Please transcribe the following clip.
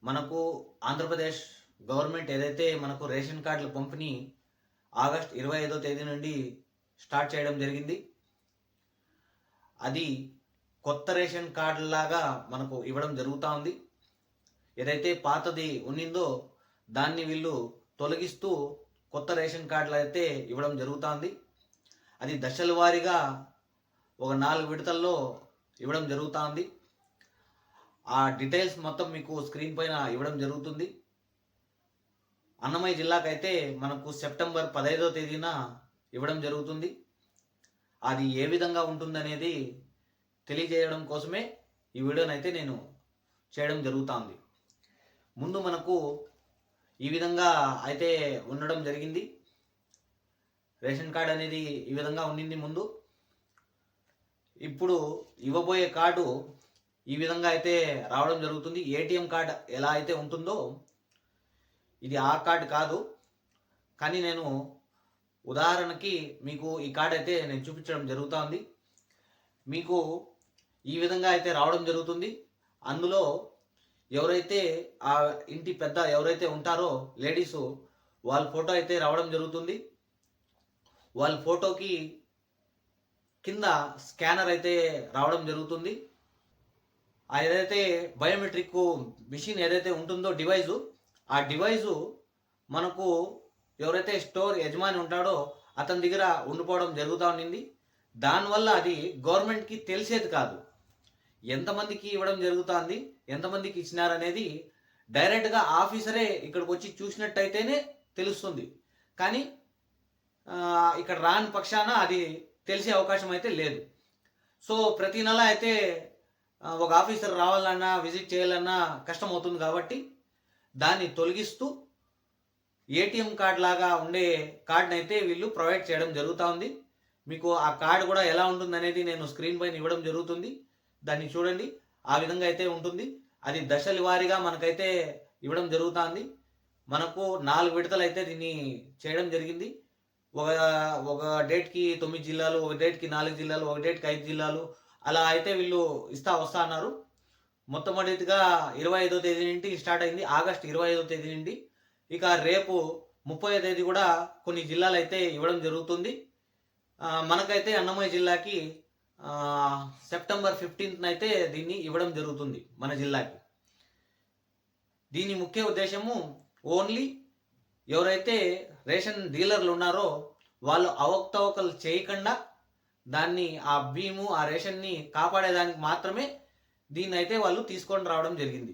మనకు ఆంధ్రప్రదేశ్ గవర్నమెంట్ ఏదైతే మనకు రేషన్ కార్డుల పంపిణీ ఆగస్ట్ 25వ తేదీ నుండి స్టార్ట్ చేయడం జరిగింది. అది కొత్త రేషన్ కార్డులాగా మనకు ఇవ్వడం జరుగుతూ ఉంది. ఏదైతే పాతది ఉన్నిందో దాన్ని వీళ్ళు తొలగిస్తూ కొత్త రేషన్ కార్డులు అయితే ఇవ్వడం జరుగుతుంది. అది దశల వారీగా ఒక 4 విడతల్లో ఇవ్వడం జరుగుతుంది. ఆ డీటెయిల్స్ మొత్తం మీకు స్క్రీన్ పైన ఇవ్వడం జరుగుతుంది. అన్నమయ్య జిల్లాకైతే మనకు సెప్టెంబర్ 15వ తేదీన ఇవ్వడం జరుగుతుంది. అది ఏ విధంగా ఉంటుందనేది తెలియజేయడం కోసమే ఈ వీడియోనైతే నేను చేయడం జరుగుతుంది. ముందు మనకు ఈ విధంగా అయితే ఉండడం జరిగింది. రేషన్ కార్డ్ అనేది ఈ విధంగా ఉండింది ముందు. ఇప్పుడు ఇవ్వబోయే కార్డు ఈ విధంగా అయితే రావడం జరుగుతుంది. ఏటీఎం కార్డ్ ఎలా అయితే ఉంటుందో ఇది ఆ కార్డు కాదు, కానీ నేను ఉదాహరణకి మీకు ఈ కార్డ్ అయితే నేను చూపించడం జరుగుతుంది. మీకు ఈ విధంగా అయితే రావడం జరుగుతుంది. అందులో ఎవరైతే ఆ ఇంటి పెద్ద ఎవరైతే ఉంటారో లేడీసు వాళ్ళ ఫోటో అయితే రావడం జరుగుతుంది. వాళ్ళ ఫోటోకి కింద స్కానర్ అయితే రావడం జరుగుతుంది. ఏదైతే బయోమెట్రిక్ మిషన్ ఏదైతే ఉంటుందో డివైజు, ఆ డివైజు మనకు ఎవరైతే స్టోర్ యజమాని ఉంటాడో అతని దగ్గర ఉండిపోవడం జరుగుతూ ఉండింది. దానివల్ల అది గవర్నమెంట్కి తెలిసేది కాదు. ఎంతమందికి ఇవ్వడం జరుగుతుంది, ఎంతమందికి ఇచ్చినారనేది డైరెక్ట్గా ఆఫీసరే ఇక్కడికి వచ్చి చూసినట్టయితేనే తెలుస్తుంది. కానీ ఇక్కడ రాని పక్షాన అది తెలిసే అవకాశం అయితే లేదు. సో ప్రతి నెల అయితే ఒక ఆఫీసర్ రావాలన్నా విజిట్ చేయాలన్నా కష్టం అవుతుంది. కాబట్టి దాన్ని తొలగిస్తూ ఏటీఎం కార్డ్ లాగా ఉండే కార్డ్ని అయితే వీళ్ళు ప్రొవైడ్ చేయడం జరుగుతూ ఉంది. మీకు ఆ కార్డు కూడా ఎలా ఉంటుందనేది నేను స్క్రీన్ పైన ఇవ్వడం జరుగుతుంది. దాన్ని చూడండి. ఆ విధంగా అయితే ఉంటుంది. అది దశల వారీగా మనకైతే ఇవ్వడం జరుగుతుంది. మనకు 4 విడతలు అయితే దీన్ని చేయడం జరిగింది. ఒక డేట్కి 9 జిల్లాలు, ఒక డేట్కి 4 జిల్లాలు, ఒక డేట్కి 5 జిల్లాలు అలా అయితే వీళ్ళు వస్తా అన్నారు. మొట్టమొదటిగా 25వ తేదీ నుండి స్టార్ట్ అయింది. ఆగస్ట్ 25వ తేదీ నుండి. ఇక రేపు 30వ తేదీ కూడా కొన్ని జిల్లాలు అయితే ఇవ్వడం జరుగుతుంది. మనకైతే అన్నమయ్య జిల్లాకి సెప్టెంబర్ 15న అయితే దీన్ని ఇవ్వడం జరుగుతుంది మన జిల్లాకి. దీని ముఖ్య ఉద్దేశము ఓన్లీ ఎవరైతే రేషన్ డీలర్లు ఉన్నారో వాళ్ళు అవకతవకలు చేయకుండా దాన్ని ఆ రేషన్ని కాపాడేదానికి మాత్రమే దీన్ని అయితే వాళ్ళు తీసుకొని రావడం జరిగింది.